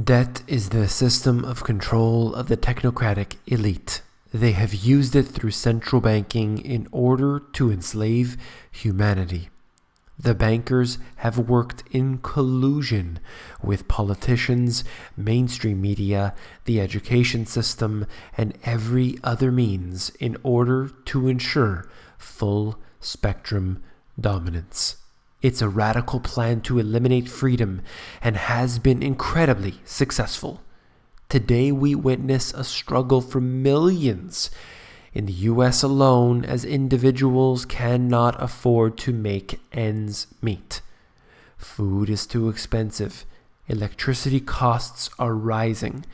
Debt is the system of control of the technocratic elite. They have used it through central banking in order to enslave humanity. The bankers have worked in collusion with politicians, mainstream media, the education system, and every other means in order to ensure full spectrum dominance. It's a radical plan to eliminate freedom and has been incredibly successful. Today we witness a struggle for millions in the US alone as individuals cannot afford to make ends meet. Food is too expensive. Electricity costs are rising.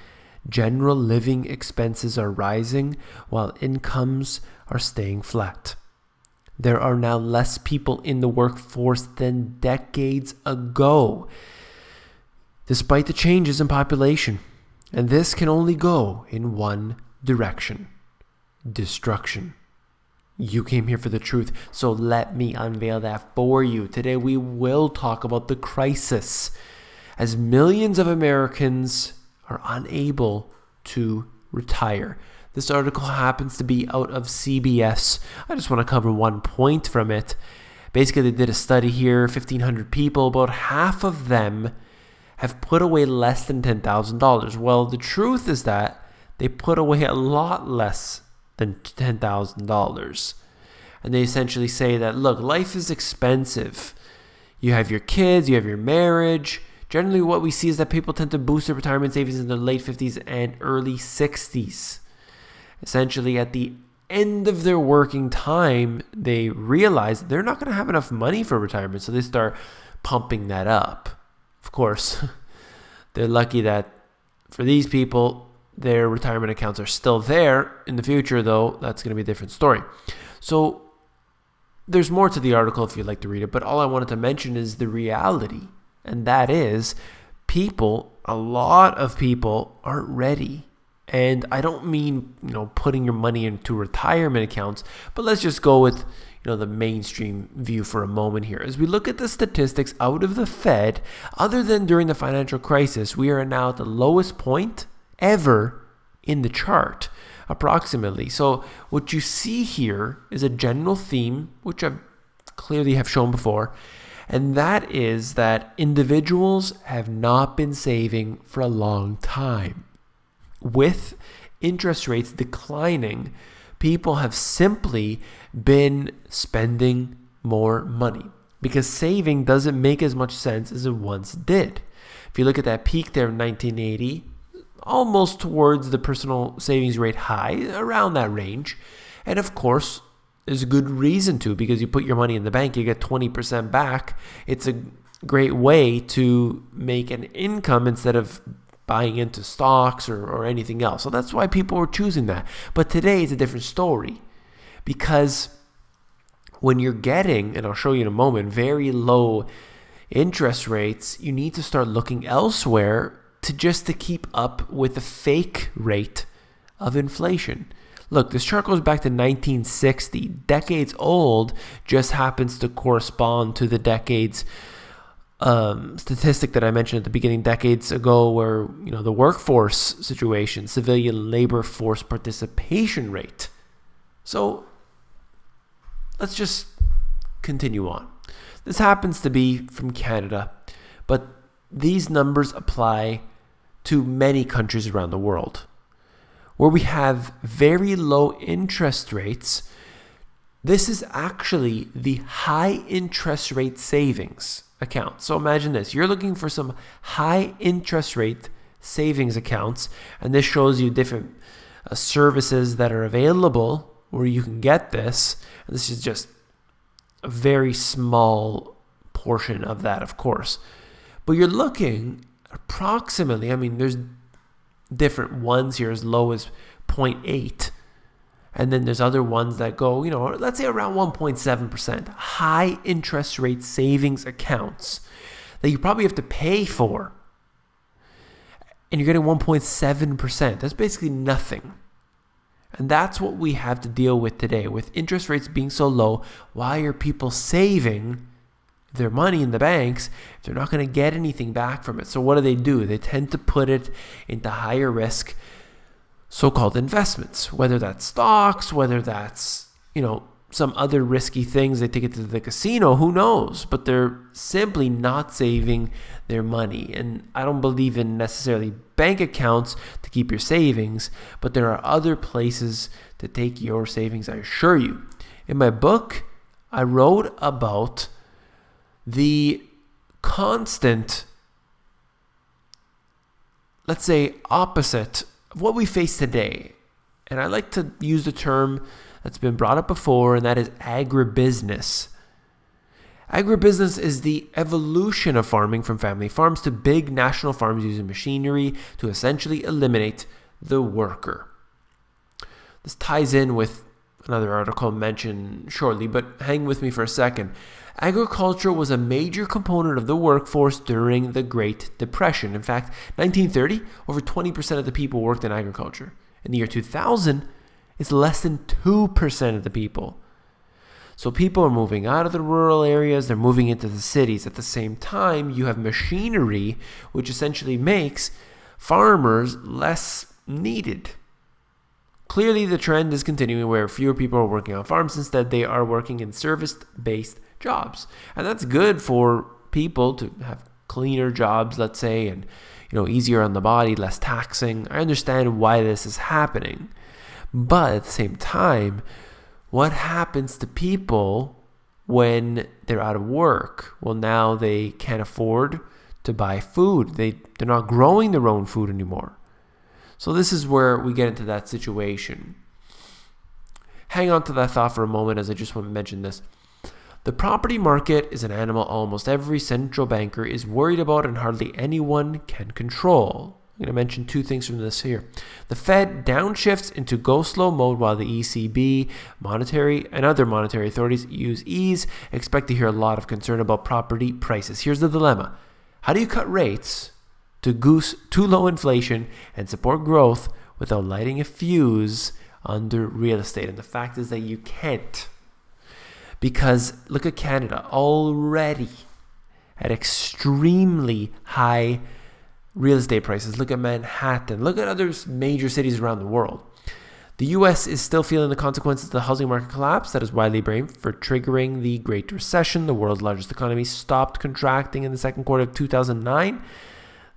General living expenses are rising while incomes are staying flat. There are now less people in the workforce than decades ago, despite the changes in population. And this can only go in one direction: destruction. You came here for the truth, so let me unveil that for you. Today we will talk about the crisis as millions of Americans are unable to retire. This article happens to be out of CBS. I just want to cover one point from it. Basically, they did a study here, 1,500 people. About half of them have put away less than $10,000. Well, the truth is that they put away a lot less than $10,000. And they essentially say that, look, life is expensive. You have your kids, you have your marriage. Generally, what we see is that people tend to boost their retirement savings in their late 50s and early 60s. Essentially, at the end of their working time, they realize they're not going to have enough money for retirement, so they start pumping that up. Of course, they're lucky that for these people, their retirement accounts are still there. In the future, though, that's going to be a different story. So there's more to the article if you'd like to read it, but all I wanted to mention is the reality, and that is a lot of people aren't ready. And I don't mean, putting your money into retirement accounts, but let's just go with, the mainstream view for a moment here. As we look at the statistics out of the Fed, other than during the financial crisis, we are now at the lowest point ever in the chart, approximately. So what you see here is a general theme, which I clearly have shown before, and that is that individuals have not been saving for a long time. With interest rates declining, people have simply been spending more money because saving doesn't make as much sense as it once did. If you look at that peak there in 1980, almost towards the personal savings rate high, around that range. And of course, there's a good reason to, because you put your money in the bank, you get 20% back. It's a great way to make an income instead of buying into stocks or anything else. So that's why people were choosing that. But today is a different story, because when you're getting, and I'll show you in a moment, very low interest rates, you need to start looking elsewhere to keep up with the fake rate of inflation. Look, this chart goes back to 1960, decades old, just happens to correspond to the decades statistic that I mentioned at the beginning, decades ago, where the workforce situation, civilian labor force participation rate. So let's just continue on. This happens to be from Canada, but these numbers apply to many countries around the world where we have very low interest rates. This is actually the high interest rate savings account. So imagine this. You're looking for some high interest rate savings accounts, and this shows you different services that are available where you can get this. And this is just a very small portion of that, of course. But you're looking approximately, there's different ones here as low as 0.8. And then there's other ones that go, let's say around 1.7%. High interest rate savings accounts that you probably have to pay for. And you're getting 1.7%. That's basically nothing. And that's what we have to deal with today. With interest rates being so low, why are people saving their money in the banks if they're not going to get anything back from it. So what do? They tend to put it into higher risk so-called investments, whether that's stocks, whether that's, some other risky things. They take it to the casino, who knows? But they're simply not saving their money. And I don't believe in necessarily bank accounts to keep your savings, but there are other places to take your savings, I assure you. In my book, I wrote about the constant, let's say, opposite of what we face today. And I like to use the term that's been brought up before, and that is agribusiness. Agribusiness is the evolution of farming from family farms to big national farms using machinery to essentially eliminate the worker. This ties in with another article I'll mention shortly, but hang with me for a second. Agriculture was a major component of the workforce during the Great Depression. In fact, 1930, over 20% of the people worked in agriculture. In the year 2000, it's less than 2% of the people. So people are moving out of the rural areas, they're moving into the cities. At the same time, you have machinery, which essentially makes farmers less needed. Clearly, the trend is continuing where fewer people are working on farms. Instead, they are working in service-based jobs. And that's good for people to have cleaner jobs, let's say, and easier on the body, less taxing. I understand why this is happening. But at the same time, what happens to people when they're out of work? Well, now they can't afford to buy food. They're not growing their own food anymore. So this is where we get into that situation. Hang on to that thought for a moment, as I just want to mention this. The property market is an animal almost every central banker is worried about and hardly anyone can control. I'm going to mention two things from this here. The Fed downshifts into go-slow mode while the ECB, monetary, and other monetary authorities use ease. Expect to hear a lot of concern about property prices. Here's the dilemma. How do you cut rates to goose too low inflation and support growth without lighting a fuse under real estate? And the fact is that you can't. Because look at Canada, already at extremely high real estate prices. Look at Manhattan. Look at other major cities around the world. The U.S. is still feeling the consequences of the housing market collapse that is widely blamed for triggering the Great Recession. The world's largest economy stopped contracting in the second quarter of 2009.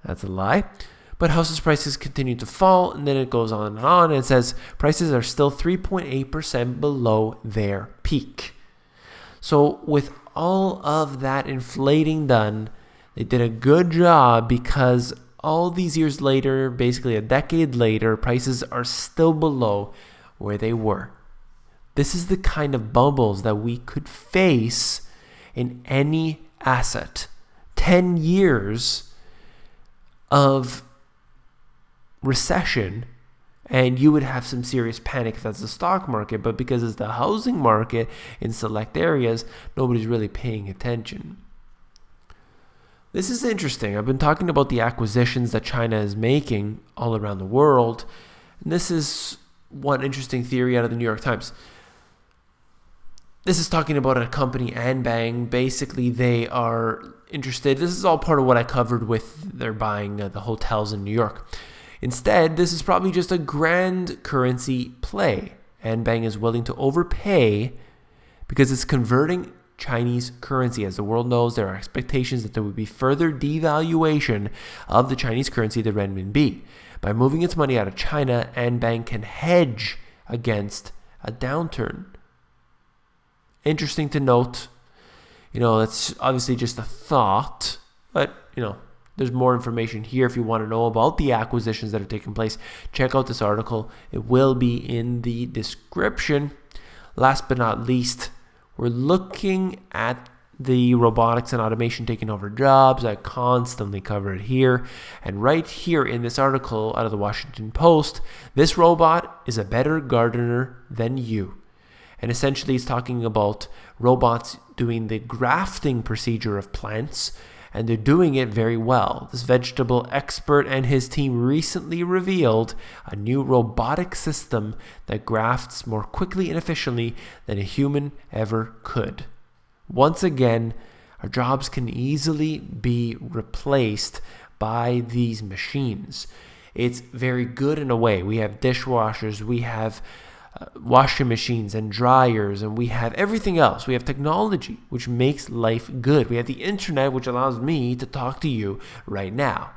That's a lie. But houses prices continue to fall, and then it goes on, and it says prices are still 3.8% below their peak. So with all of that inflating done, they did a good job because all these years later, basically a decade later, prices are still below where they were. This is the kind of bubbles that we could face in any asset. 10 years of recession, and you would have some serious panic if that's the stock market. But because it's the housing market in select areas, nobody's really paying attention. This is interesting. I've been talking about the acquisitions that China is making all around the world. And this is one interesting theory out of the New York Times. This is talking about a company, Anbang. Basically, they are interested. This is all part of what I covered with their buying the hotels in New York. Instead, this is probably just a grand currency play. Anbang is willing to overpay because it's converting Chinese currency. As the world knows, there are expectations that there would be further devaluation of the Chinese currency, the renminbi. By moving its money out of China, Anbang can hedge against a downturn. Interesting to note. That's obviously just a thought, but, there's more information here if you want to know about the acquisitions that have taken place. Check out this article. It will be in the description. Last but not least, we're looking at the robotics and automation taking over jobs. I constantly cover it here. And right here in this article out of the Washington Post, this robot is a better gardener than you. And essentially it's talking about robots doing the grafting procedure of plants, and they're doing it very well. This vegetable expert and his team recently revealed a new robotic system that grafts more quickly and efficiently than a human ever could. Once again, Our jobs can easily be replaced by these machines. It's very good in a way. We have dishwashers, we have washing machines and dryers, and we have everything else. We have technology, which makes life good. We have the internet, which allows me to talk to you right now.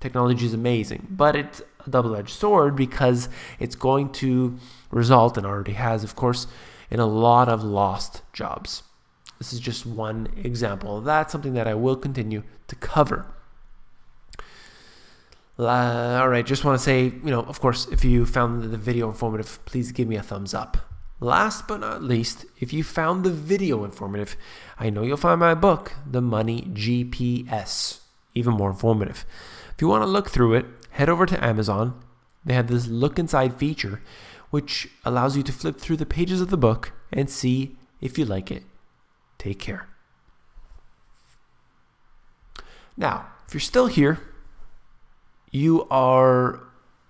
Technology is amazing, but it's a double-edged sword because it's going to result, and already has, of course, in a lot of lost jobs. This is just one example. That's something that I will continue to cover. All right, just want to say, of course, if you found the video informative, please give me a thumbs up. Last but not least, if you found the video informative, I know you'll find my book, The Money GPS, even more informative. If you want to look through it, head over to Amazon. They have this look inside feature, which allows you to flip through the pages of the book and see if you like it. Take care. Now, if you're still here, you are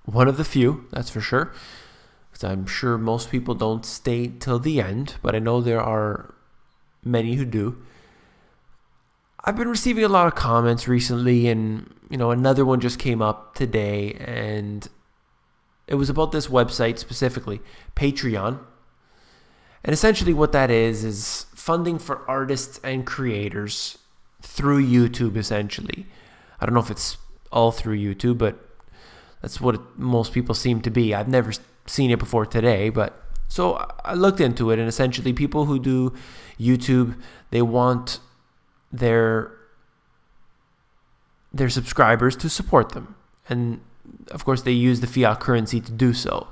one of the few, that's for sure. Because I'm sure most people don't stay till the end, but I know there are many who do. I've been receiving a lot of comments recently, and another one just came up today, and it was about this website specifically, Patreon. And essentially what that is funding for artists and creators through YouTube, essentially. I don't know if it's all through YouTube, but that's what most people seem to be. I've never seen it before today, but so I looked into it, and essentially people who do YouTube, they want their subscribers to support them, and of course they use the fiat currency to do so.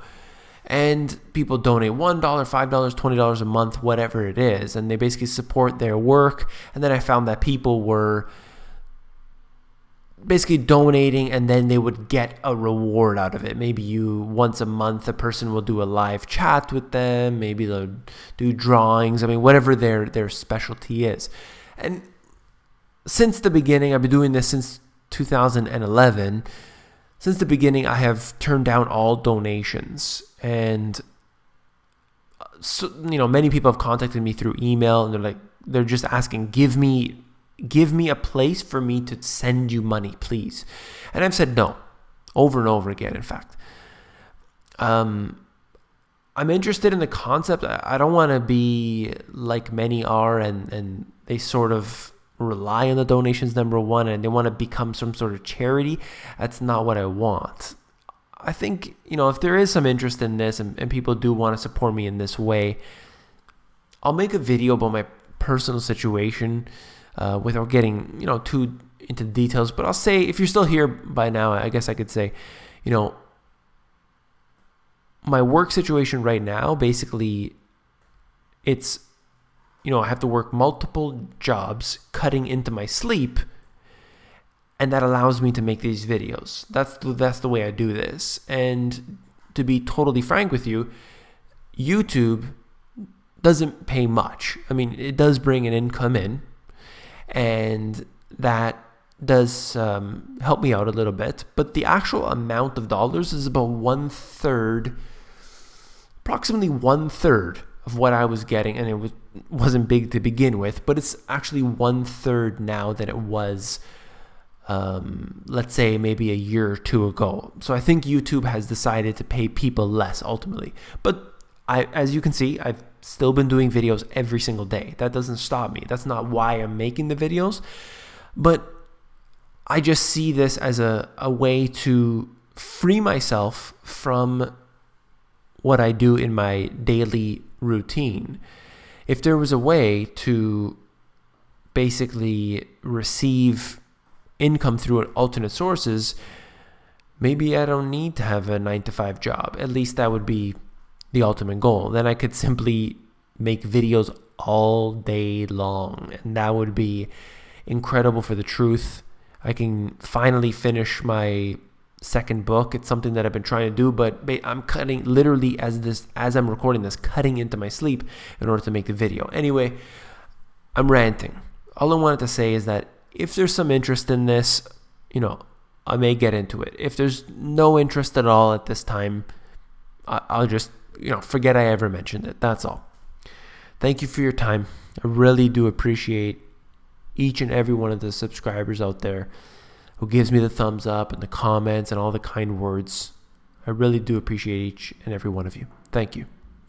And people donate $1, $5, $20 a month, whatever it is, and they basically support their work. And then I found that people were basically donating, and then they would get a reward out of it. Maybe once a month, a person will do a live chat with them. Maybe they'll do drawings. Whatever their specialty is. And since the beginning, I've been doing this since 2011. Since the beginning, I have turned down all donations. And so, many people have contacted me through email, and they're just asking, give me a place for me to send you money, please. And I've said no, over and over again, in fact. I'm interested in the concept. I don't want to be like many are, and they sort of rely on the donations, number one, and they want to become some sort of charity. That's not what I want. I think, if there is some interest in this, and people do want to support me in this way, I'll make a video about my personal situation, without getting, too into details. But I'll say, if you're still here by now, I guess I could say, my work situation right now, basically, it's, I have to work multiple jobs cutting into my sleep, and that allows me to make these videos. That's the way I do this. And to be totally frank with you, YouTube doesn't pay much. It does bring an income in, and that does help me out a little bit. But the actual amount of dollars is about approximately one third of what I was getting, and it wasn't big to begin with, but it's actually 1/3 now than it was, let's say maybe a year or two ago. So I think YouTube has decided to pay people less ultimately. But as you can see, I've still been doing videos every single day. That doesn't stop me. That's not why I'm making the videos. But I just see this as a way to free myself from what I do in my daily routine. If there was a way to basically receive income through alternate sources, maybe I don't need to have a 9-to-5 job. At least that would be the ultimate goal. Then I could simply make videos all day long, and that would be incredible for the truth. I can finally finish my second book. It's something that I've been trying to do, but I'm cutting literally as I'm recording this, cutting into my sleep in order to make the video. Anyway, I'm ranting. All I wanted to say is that if there's some interest in this, I may get into it. If there's no interest at all at this time, I'll just, forget I ever mentioned it. That's all. Thank you for your time. I really do appreciate each and every one of the subscribers out there who gives me the thumbs up and the comments and all the kind words. I really do appreciate each and every one of you. Thank you.